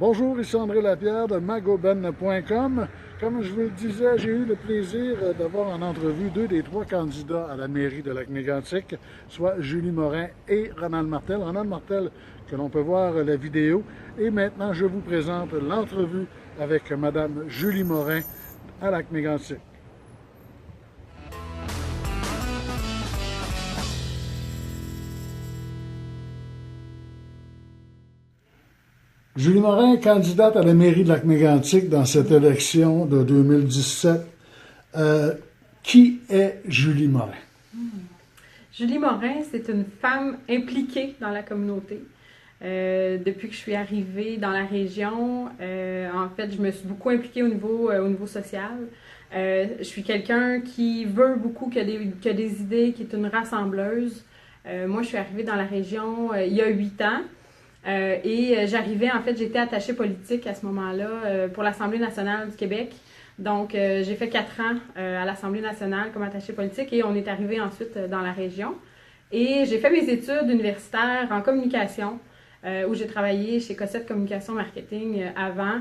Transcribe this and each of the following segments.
Bonjour, ici André Lapierre de magoben.com. Comme je vous le disais, j'ai eu le plaisir d'avoir en entrevue deux des trois candidats à la mairie de Lac-Mégantic, soit Julie Morin et Ronald Martel. Ronald Martel, que l'on peut voir la vidéo. Et maintenant, je vous présente l'entrevue avec Madame Julie Morin à Lac-Mégantic. Julie Morin, candidate à la mairie de Lac-Mégantic dans cette élection de 2017. Qui est Julie Morin? Julie Morin, c'est une femme impliquée dans la communauté. Depuis que je suis arrivée dans la région, en fait, je me suis beaucoup impliquée au niveau social. Je suis quelqu'un qui veut beaucoup, qui a des idées, qui est une rassembleuse. Moi, je suis arrivée dans la région il y a 8 ans. J'arrivais, en fait, j'étais attachée politique à ce moment-là pour l'Assemblée nationale du Québec. Donc, j'ai fait 4 ans à l'Assemblée nationale comme attachée politique et on est arrivé ensuite dans la région. Et j'ai fait mes études universitaires en communication où j'ai travaillé chez Cossette Communication Marketing avant,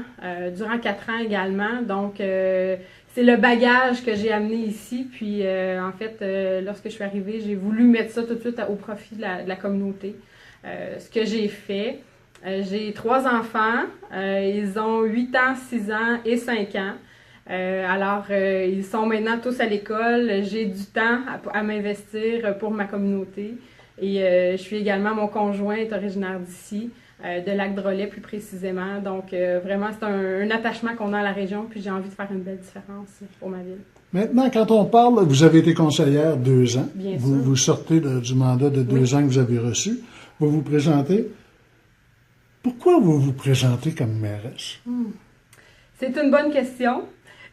durant 4 ans également. Donc, c'est le bagage que j'ai amené ici. Puis, en fait, lorsque je suis arrivée, j'ai voulu mettre ça tout de suite au profit de la communauté. Ce que j'ai fait, j'ai 3 enfants, ils ont 8 ans, 6 ans et 5 ans. Ils sont maintenant tous à l'école, j'ai du temps à m'investir pour ma communauté. Et je suis également, mon conjoint est originaire d'ici, de Lac-Drolet plus précisément. Donc vraiment, c'est un attachement qu'on a à la région, puis j'ai envie de faire une belle différence pour ma ville. Maintenant, quand on parle, vous avez été conseillère 2 ans. Bien sûr. Vous sortez du mandat de 2 ans que vous avez reçu. Vous vous présentez. Pourquoi vous vous présentez comme mairesse? C'est une bonne question.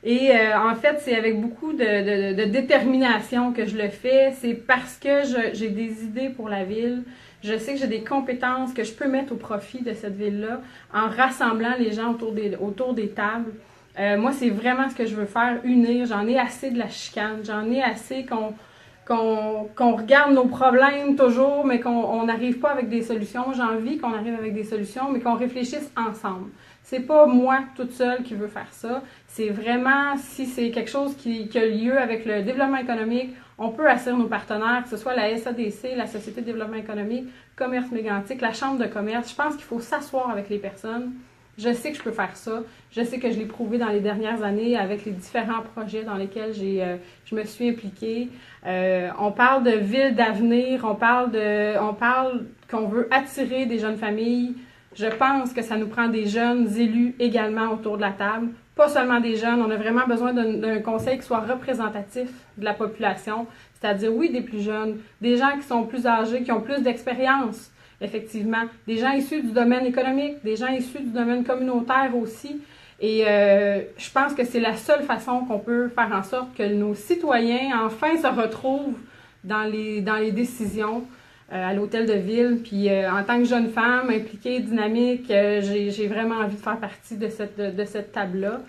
Et en fait, c'est avec beaucoup de détermination que je le fais. C'est parce que j'ai des idées pour la ville. Je sais que j'ai des compétences que je peux mettre au profit de cette ville-là en rassemblant les gens autour des tables. Moi, c'est vraiment ce que je veux faire, unir. J'en ai assez de la chicane. J'en ai assez qu'on regarde nos problèmes toujours, mais qu'on n'arrive pas avec des solutions. J'ai envie qu'on arrive avec des solutions, mais qu'on réfléchisse ensemble. C'est pas moi toute seule qui veut faire ça. C'est vraiment, si c'est quelque chose qui a lieu avec le développement économique, on peut assurer nos partenaires, que ce soit la SADC, la Société de développement économique, Commerce Mégantic, la Chambre de commerce. Je pense qu'il faut s'asseoir avec les personnes. Je sais que je peux faire ça. Je sais que je l'ai prouvé dans les dernières années avec les différents projets dans lesquels je me suis impliquée. On parle de ville d'avenir, on parle qu'on veut attirer des jeunes familles. Je pense que ça nous prend des jeunes élus également autour de la table. Pas seulement des jeunes, on a vraiment besoin d'un conseil qui soit représentatif de la population, c'est-à-dire, oui, des plus jeunes, des gens qui sont plus âgés, qui ont plus d'expérience, effectivement, des gens issus du domaine économique, des gens issus du domaine communautaire aussi. Et je pense que c'est la seule façon qu'on peut faire en sorte que nos citoyens, enfin, se retrouvent dans les décisions à l'hôtel de ville. Puis en tant que jeune femme impliquée, dynamique, j'ai vraiment envie de faire partie de cette table-là.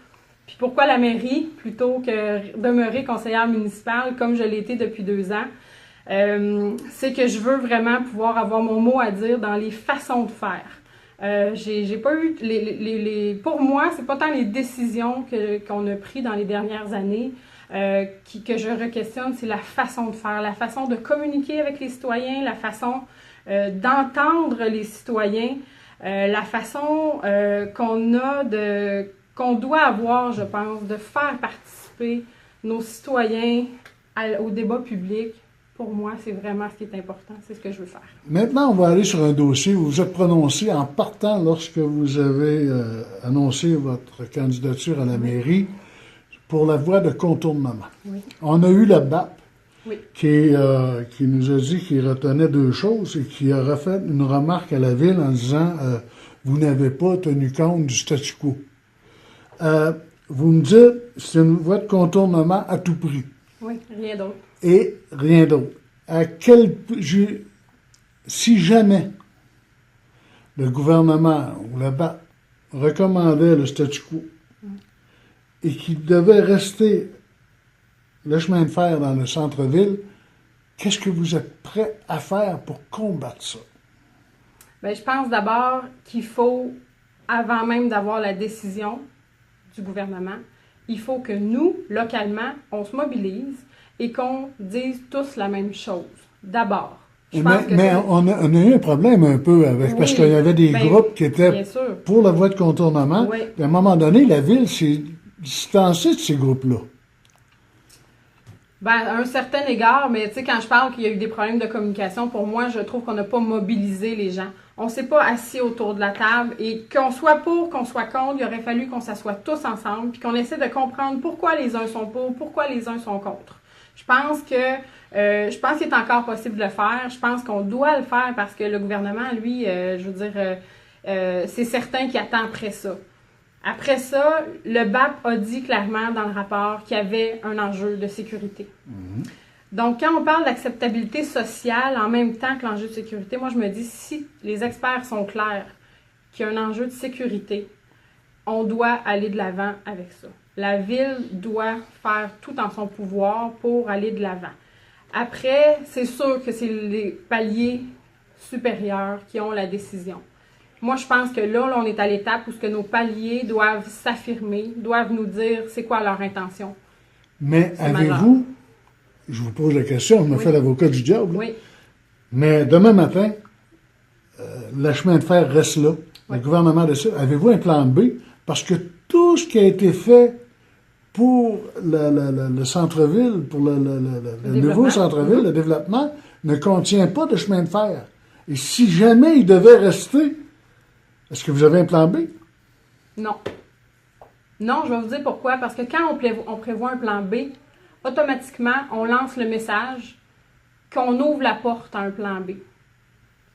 Puis pourquoi la mairie plutôt que demeurer conseillère municipale comme je l'ai été depuis 2 ans? C'est que je veux vraiment pouvoir avoir mon mot à dire dans les façons de faire. J'ai pas eu pour moi, c'est pas tant les décisions qu'on a prises dans les dernières années que je re-questionne, c'est la façon de faire, la façon de communiquer avec les citoyens, la façon d'entendre les citoyens, la façon qu'on doit avoir, je pense, de faire participer nos citoyens au débat public. Pour moi, c'est vraiment ce qui est important, c'est ce que je veux faire. Maintenant, on va aller sur un dossier où vous vous êtes prononcé en partant lorsque vous avez annoncé votre candidature à la mairie pour la voie de contournement. Oui. On a eu la BAP Oui. qui nous a dit qu'il retenait 2 choses et qui a refait une remarque à la ville en disant vous n'avez pas tenu compte du statu quo. Vous me dites c'est une voie de contournement à tout prix. Oui, rien d'autre. Et rien d'autre. Si jamais le gouvernement ou la BAP recommandait le statu quo et qu'il devait rester le chemin de fer dans le centre-ville, qu'est-ce que vous êtes prêt à faire pour combattre ça? Bien, je pense d'abord qu'il faut avant même d'avoir la décision du gouvernement, il faut que nous, localement, on se mobilise et qu'on dise tous la même chose. D'abord. Mais on a eu un problème un peu avec, Oui, parce qu'il y avait des groupes qui étaient pour la voie de contournement. Oui. Puis à un moment donné, la ville s'est distancée de ces groupes-là. Ben, à un certain égard, mais tu sais, quand je parle qu'il y a eu des problèmes de communication, pour moi, je trouve qu'on n'a pas mobilisé les gens. On s'est pas assis autour de la table et qu'on soit pour, qu'on soit contre, il aurait fallu qu'on s'assoie tous ensemble puis qu'on essaie de comprendre pourquoi les uns sont pour, pourquoi les uns sont contre. Je pense qu'il est encore possible de le faire. Je pense qu'on doit le faire parce que le gouvernement, lui, c'est certain qu'il attend après ça. Après ça, le BAP a dit clairement dans le rapport qu'il y avait un enjeu de sécurité. Mm-hmm. Donc, quand on parle d'acceptabilité sociale en même temps que l'enjeu de sécurité, moi, je me dis, si les experts sont clairs qu'il y a un enjeu de sécurité, on doit aller de l'avant avec ça. La ville doit faire tout en son pouvoir pour aller de l'avant. Après, c'est sûr que c'est les paliers supérieurs qui ont la décision. Moi, je pense que là, on est à l'étape où ce que nos paliers doivent s'affirmer, doivent nous dire c'est quoi leur intention. Mais avez-vous, je vous pose la question, je me fais l'avocat du diable, oui. Mais demain matin, le chemin de fer reste là, le gouvernement décide, avez-vous un plan B? Parce que tout ce qui a été fait pour le centre-ville, pour le nouveau centre-ville, le développement, ne contient pas de chemin de fer. Et si jamais il devait rester, est-ce que vous avez un plan B? Non. Non, je vais vous dire pourquoi. Parce que quand on prévoit un plan B, automatiquement, on lance le message qu'on ouvre la porte à un plan B.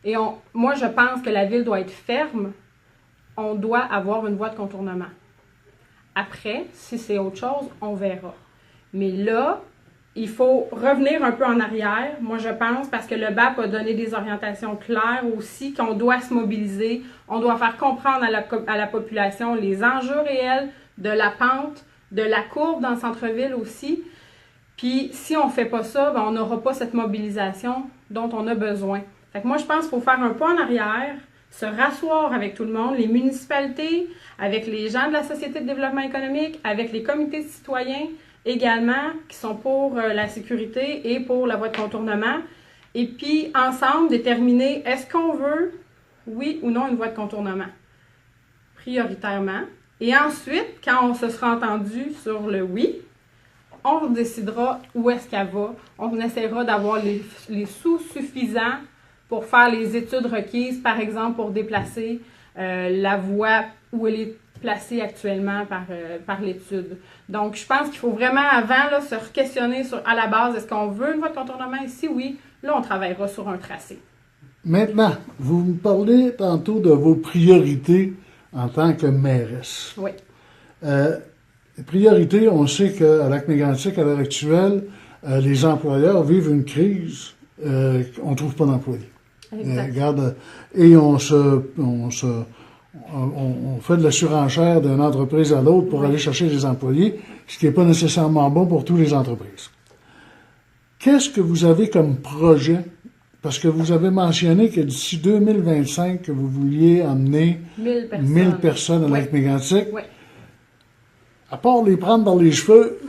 Et moi, je pense que la ville doit être ferme. On doit avoir une voie de contournement. Après, si c'est autre chose, on verra. Mais là, il faut revenir un peu en arrière, moi je pense, parce que le BAP a donné des orientations claires aussi, qu'on doit se mobiliser, on doit faire comprendre à la population les enjeux réels de la pente, de la courbe dans le centre-ville aussi. Puis si on ne fait pas ça, ben, on n'aura pas cette mobilisation dont on a besoin. Fait que moi je pense qu'il faut faire un pas en arrière, se rasseoir avec tout le monde, les municipalités, avec les gens de la Société de développement économique, avec les comités de citoyens, également, qui sont pour la sécurité et pour la voie de contournement. Et puis, ensemble, déterminer est-ce qu'on veut, oui ou non, une voie de contournement, prioritairement. Et ensuite, quand on se sera entendu sur le oui, on décidera où est-ce qu'elle va. On essaiera d'avoir les sous suffisants pour faire les études requises, par exemple, pour déplacer la voie où elle est placée actuellement par l'étude. Donc, je pense qu'il faut vraiment, avant, là, se questionner à la base, est-ce qu'on veut une voie de contournement? Et si oui, là, on travaillera sur un tracé. Maintenant, vous me parlez tantôt de vos priorités en tant que mairesse. Oui. Les priorités, on sait qu'à Lac-Mégantic, à l'heure actuelle, les employeurs vivent une crise. On ne trouve pas d'employés. Regarde, et on fait de la surenchère d'une entreprise à l'autre pour aller chercher des employés, ce qui n'est pas nécessairement bon pour toutes les entreprises. Qu'est-ce que vous avez comme projet? Parce que vous avez mentionné que d'ici 2025, que vous vouliez amener 1000 personnes à Lac-Mégantic. Oui. À part les prendre dans les cheveux,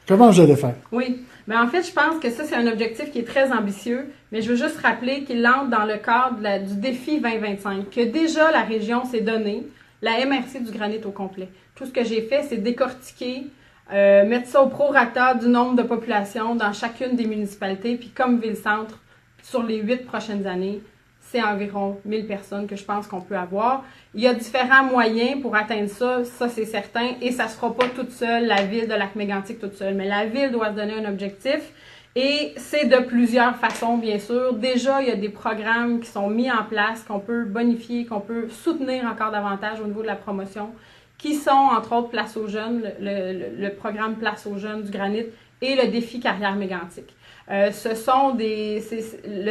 comment vous allez faire? Oui. Mais en fait, je pense que ça, c'est un objectif qui est très ambitieux, mais je veux juste rappeler qu'il entre dans le cadre du défi 2025, que déjà la région s'est donnée, la MRC du granit au complet. Tout ce que j'ai fait, c'est décortiquer, mettre ça au prorata du nombre de populations dans chacune des municipalités, puis comme ville-centre, sur les 8 prochaines années, c'est environ 1000 personnes que je pense qu'on peut avoir. Il y a différents moyens pour atteindre ça, ça c'est certain, et ça ne se fera pas toute seule, la ville de Lac-Mégantic toute seule, mais la ville doit se donner un objectif, et c'est de plusieurs façons, bien sûr. Déjà, il y a des programmes qui sont mis en place, qu'on peut bonifier, qu'on peut soutenir encore davantage au niveau de la promotion, qui sont, entre autres, Place aux jeunes, le programme Place aux jeunes du granit, et le défi Carrière Mégantic. Le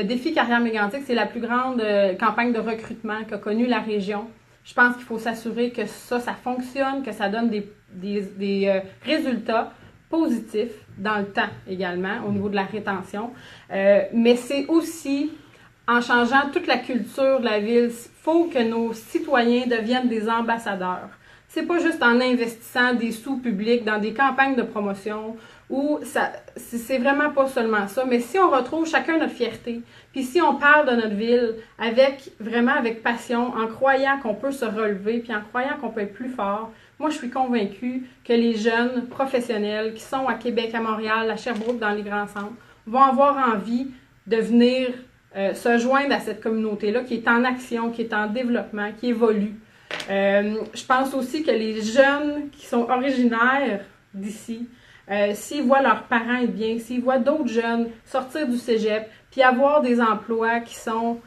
défi Carrière Mégantic, c'est la plus grande campagne de recrutement qu'a connue la région. Je pense qu'il faut s'assurer que ça fonctionne, que ça donne des résultats positifs dans le temps également, au niveau de la rétention. Mais c'est aussi en changeant toute la culture de la ville. Il faut que nos citoyens deviennent des ambassadeurs. C'est pas juste en investissant des sous publics dans des campagnes de promotion où c'est vraiment pas seulement ça, mais si on retrouve chacun notre fierté, puis si on parle de notre ville avec passion, en croyant qu'on peut se relever, puis en croyant qu'on peut être plus fort, moi je suis convaincue que les jeunes professionnels qui sont à Québec, à Montréal, à Sherbrooke, dans les grands centres, vont avoir envie de venir se joindre à cette communauté-là qui est en action, qui est en développement, qui évolue. Je pense aussi que les jeunes qui sont originaires d'ici, s'ils voient leurs parents être bien, s'ils voient d'autres jeunes sortir du cégep, puis avoir des emplois qui sont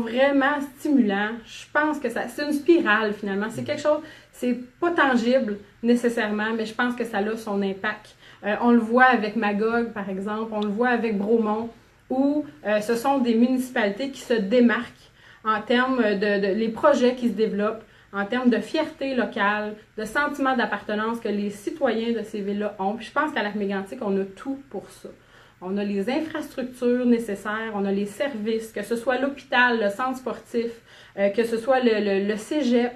vraiment stimulants, je pense que c'est une spirale finalement. C'est quelque chose, c'est pas tangible nécessairement, mais je pense que ça a son impact. On le voit avec Magog, par exemple, on le voit avec Bromont, où ce sont des municipalités qui se démarquent en termes de les projets qui se développent, en termes de fierté locale, de sentiment d'appartenance que les citoyens de ces villes-là ont. Puis je pense qu'à Lac-Mégantic, on a tout pour ça. On a les infrastructures nécessaires, on a les services, que ce soit l'hôpital, le centre sportif, que ce soit le cégep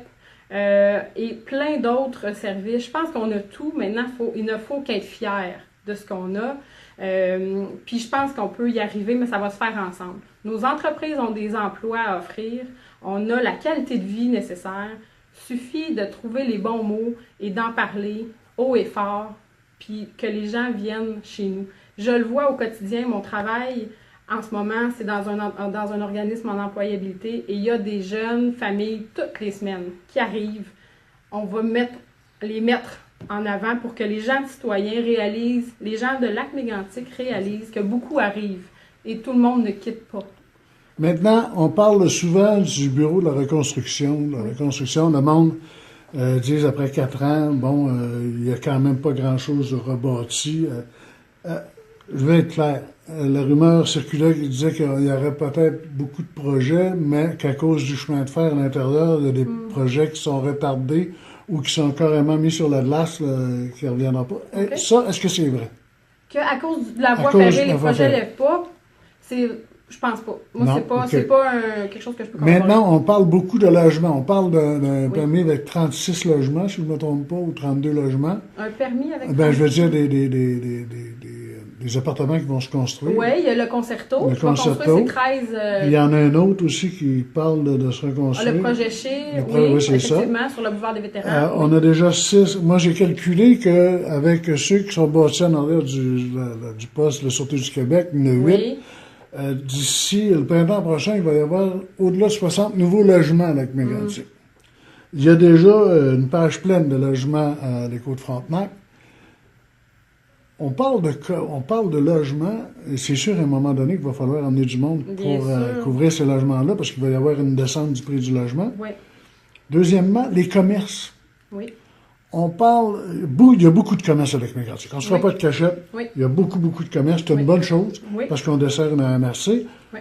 et plein d'autres services. Je pense qu'on a tout. Maintenant, il ne faut qu'être fier de ce qu'on a. Puis je pense qu'on peut y arriver, mais ça va se faire ensemble. Nos entreprises ont des emplois à offrir. On a la qualité de vie nécessaire. Il suffit de trouver les bons mots et d'en parler haut et fort, puis que les gens viennent chez nous. Je le vois au quotidien, mon travail en ce moment, c'est dans un organisme en employabilité et il y a des jeunes familles toutes les semaines qui arrivent. On va les mettre en avant pour que les gens citoyens réalisent, les gens de Lac-Mégantic réalisent que beaucoup arrivent et tout le monde ne quitte pas. Maintenant, on parle souvent du bureau de la reconstruction. La reconstruction, le monde dit après 4 ans, bon, il n'y a quand même pas grand-chose de rebâti. Je vais être clair. La rumeur circulait qui disait qu'il y aurait peut-être beaucoup de projets, mais qu'à cause du chemin de fer à l'intérieur, il y a des projets qui sont retardés ou qui sont carrément mis sur la glace, qui ne reviendront pas. Okay. Ça, est-ce que c'est vrai? Qu'à cause de la voie ferrée, les projets ne lèvent pas, je pense pas. Moi, c'est pas quelque chose que je peux comprendre. Maintenant, on parle beaucoup de logements. On parle d'un permis avec 36 logements, si je ne me trompe pas, ou 32 logements. Un permis avec 36? Je veux dire des appartements qui vont se construire. Oui, il y a le Concerto. Le Concerto. C'est 13... Il y en a un autre aussi qui parle de se reconstruire. Le projet Chez, oui, c'est effectivement, sur le boulevard des vétérans. On a déjà 6. Moi, j'ai calculé qu'avec ceux qui sont bâtis en arrière du poste de la Sûreté du Québec, il y en a 8. Oui. D'ici le printemps prochain, il va y avoir au-delà de 60 nouveaux logements à Lac-Mégantic. Il y a déjà une page pleine de logements à l'Écho de Frontenac. On parle de logements, et c'est sûr à un moment donné qu'il va falloir emmener du monde pour couvrir ces logements-là, parce qu'il va y avoir une descente du prix du logement. Oui. Deuxièmement, les commerces. Oui. Il y a beaucoup de commerces à Lac-Mégantic. On ne se fera pas de cachette. Oui. Il y a beaucoup de commerces. C'est une bonne chose, parce qu'on dessert une MRC. Oui.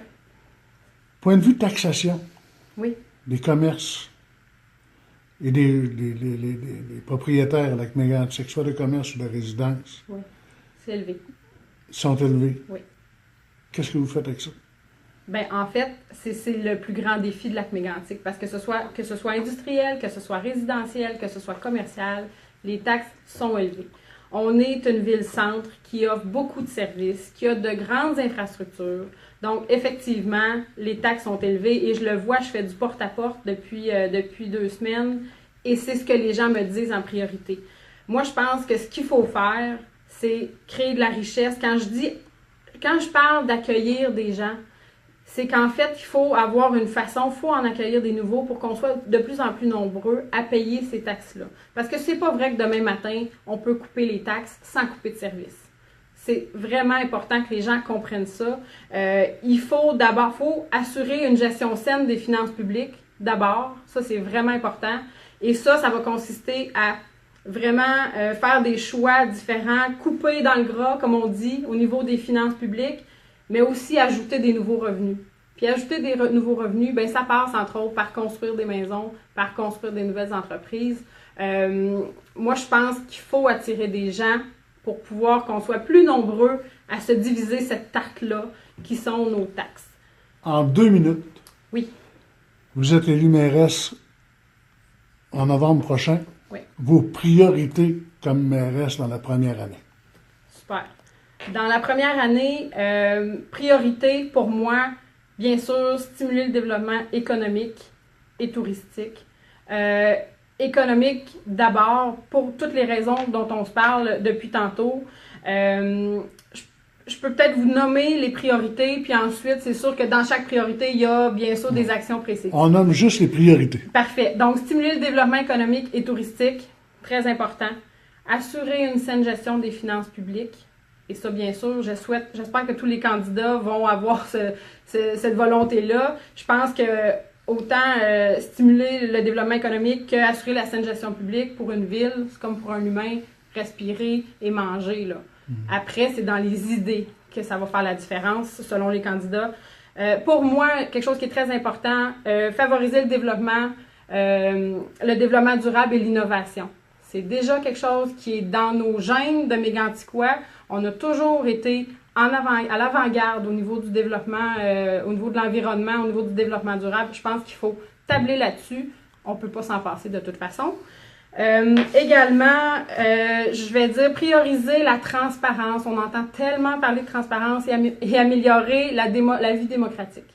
Point de vue de taxation, des commerces et des propriétaires à Lac-Mégantic, soit de commerce ou de résidence, c'est élevé. Sont élevés. Oui. Qu'est-ce que vous faites avec ça? Bien, en fait, c'est le plus grand défi de Lac-Mégantic, parce que ce soit industriel, que ce soit résidentiel, que ce soit commercial, les taxes sont élevées. On est une ville-centre qui offre beaucoup de services, qui a de grandes infrastructures. Donc, effectivement, les taxes sont élevées et je le vois, je fais du porte-à-porte depuis 2 semaines et c'est ce que les gens me disent en priorité. Moi, je pense que ce qu'il faut faire, c'est créer de la richesse. Quand je parle d'accueillir des gens, c'est qu'en fait, il faut avoir une façon, il faut en accueillir des nouveaux pour qu'on soit de plus en plus nombreux à payer ces taxes-là. Parce que c'est pas vrai que demain matin, on peut couper les taxes sans couper de service. C'est vraiment important que les gens comprennent ça. Il faut assurer une gestion saine des finances publiques, d'abord. Ça, c'est vraiment important. Et ça va consister à vraiment faire des choix différents, couper dans le gras, comme on dit, au niveau des finances publiques, mais aussi ajouter des nouveaux revenus. Puis ajouter des nouveaux revenus, bien, ça passe entre autres par construire des maisons, par construire des nouvelles entreprises. Moi, je pense qu'il faut attirer des gens pour pouvoir qu'on soit plus nombreux à se diviser cette tarte-là qui sont nos taxes. En 2 minutes, Oui, vous êtes élue mairesse en novembre prochain. oui, Vos priorités comme mairesse dans la première année. super. Dans la première année, priorité pour moi, bien sûr, stimuler le développement économique et touristique. Économique d'abord, pour toutes les raisons dont on se parle depuis tantôt. Je peux peut-être vous nommer les priorités, puis ensuite, c'est sûr que dans chaque priorité, il y a bien sûr des actions précises. On nomme juste les priorités. Parfait. Donc, stimuler le développement économique et touristique, très important. Assurer une saine gestion des finances publiques. Et ça, bien sûr, j'espère que tous les candidats vont avoir cette volonté-là. Je pense que autant stimuler le développement économique qu'assurer la saine gestion publique pour une ville, c'est comme pour un humain, respirer et manger, là. Après, c'est dans les idées que ça va faire la différence selon les candidats. Pour moi, quelque chose qui est très important, favoriser le développement durable et l'innovation. C'est déjà quelque chose qui est dans nos gènes de Méganticois. On a toujours été à l'avant-garde au niveau du développement, au niveau de l'environnement, au niveau du développement durable. Je pense qu'il faut tabler là-dessus. On ne peut pas s'en passer de toute façon. Également, je vais dire prioriser la transparence. On entend tellement parler de transparence et améliorer la vie démocratique.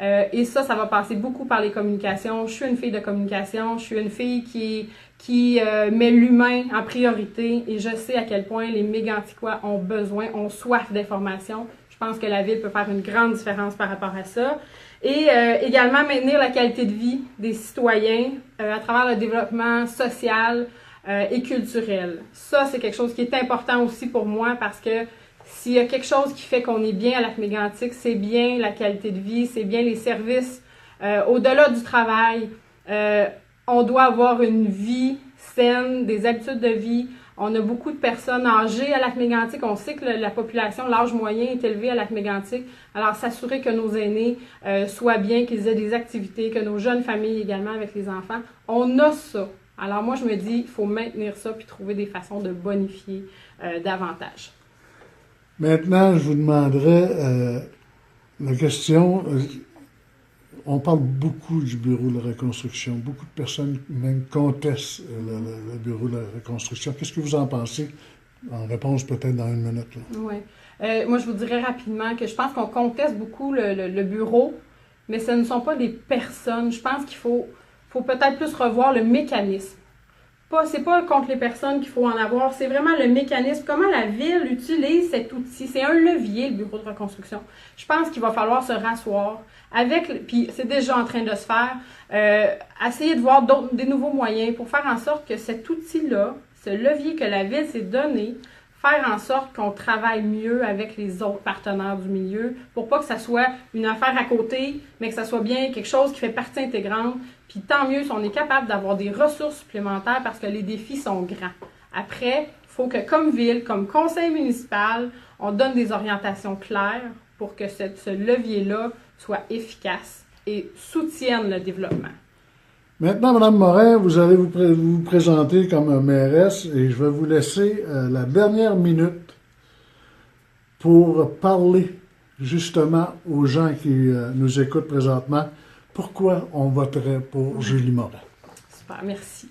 Et ça va passer beaucoup par les communications. Je suis une fille de communication. Je suis une fille qui met l'humain en priorité. Et je sais à quel point les Méganticois ont soif d'information. Je pense que la ville peut faire une grande différence par rapport à ça. Et également maintenir la qualité de vie des citoyens à travers le développement social et culturel. Ça, c'est quelque chose qui est important aussi pour moi parce que s'il y a quelque chose qui fait qu'on est bien à Lac-Mégantic, c'est bien la qualité de vie, c'est bien les services. Au-delà du travail, on doit avoir une vie saine, des habitudes de vie. On a beaucoup de personnes âgées à Lac-Mégantic. On sait que la population, l'âge moyen est élevé à Lac-Mégantic. Alors, s'assurer que nos aînés soient bien, qu'ils aient des activités, que nos jeunes familles également avec les enfants. On a ça. Alors, moi, je me dis, il faut maintenir ça puis trouver des façons de bonifier davantage. Maintenant, je vous demanderai la question. On parle beaucoup du bureau de la reconstruction. Beaucoup de personnes même contestent le bureau de la reconstruction. Qu'est-ce que vous en pensez? En réponse peut-être dans 1 minute. Oui. Moi, je vous dirais rapidement que je pense qu'on conteste beaucoup le bureau, mais ce ne sont pas des personnes. Je pense qu'il faut peut-être plus revoir le mécanisme. C'est pas contre les personnes qu'il faut en avoir, c'est vraiment le mécanisme, comment la ville utilise cet outil. C'est un levier, le bureau de reconstruction. Je pense qu'il va falloir se rasseoir puis c'est déjà en train de se faire, essayer de voir des nouveaux moyens pour faire en sorte que cet outil-là, ce levier que la ville s'est donné, faire en sorte qu'on travaille mieux avec les autres partenaires du milieu pour pas que ça soit une affaire à côté, mais que ça soit bien quelque chose qui fait partie intégrante. Puis tant mieux si on est capable d'avoir des ressources supplémentaires parce que les défis sont grands. Après, il faut que comme ville, comme conseil municipal, on donne des orientations claires pour que ce levier-là soit efficace et soutienne le développement. Maintenant, Mme Morin, vous allez vous présenter comme mairesse et je vais vous laisser la dernière minute pour parler justement aux gens qui nous écoutent présentement. Pourquoi on voterait pour Julie Morin? Super, merci.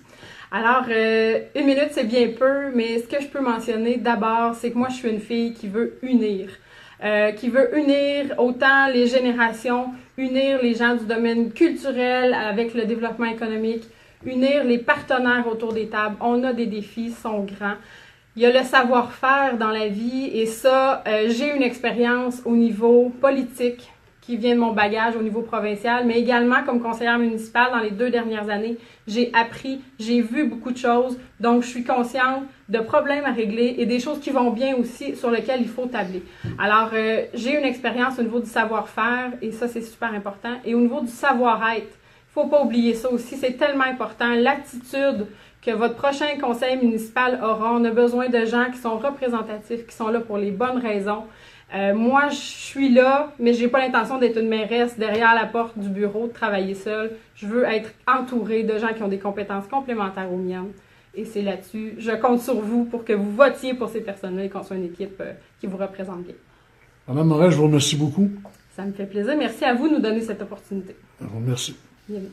Alors, 1 minute, c'est bien peu, mais ce que je peux mentionner d'abord, c'est que moi, je suis une fille qui veut unir autant les générations, unir les gens du domaine culturel avec le développement économique, unir les partenaires autour des tables. On a des défis, ils sont grands. Il y a le savoir-faire dans la vie et ça, j'ai une expérience au niveau politique qui vient de mon bagage au niveau provincial, mais également comme conseillère municipale dans les 2 dernières années, j'ai appris, j'ai vu beaucoup de choses, donc je suis consciente de problèmes à régler et des choses qui vont bien aussi sur lesquelles il faut tabler. Alors, j'ai une expérience au niveau du savoir-faire et ça, c'est super important. Et au niveau du savoir-être, il ne faut pas oublier ça aussi, c'est tellement important, l'attitude que votre prochain conseil municipal aura. On a besoin de gens qui sont représentatifs, qui sont là pour les bonnes raisons. Moi, je suis là, mais j'ai pas l'intention d'être une mairesse derrière la porte du bureau, de travailler seule. Je veux être entourée de gens qui ont des compétences complémentaires aux miennes. Et c'est là-dessus, je compte sur vous pour que vous votiez pour ces personnes-là et qu'on soit une équipe qui vous représente bien. Madame Morin, je vous remercie beaucoup. Ça me fait plaisir. Merci à vous de nous donner cette opportunité. Merci. Bienvenue.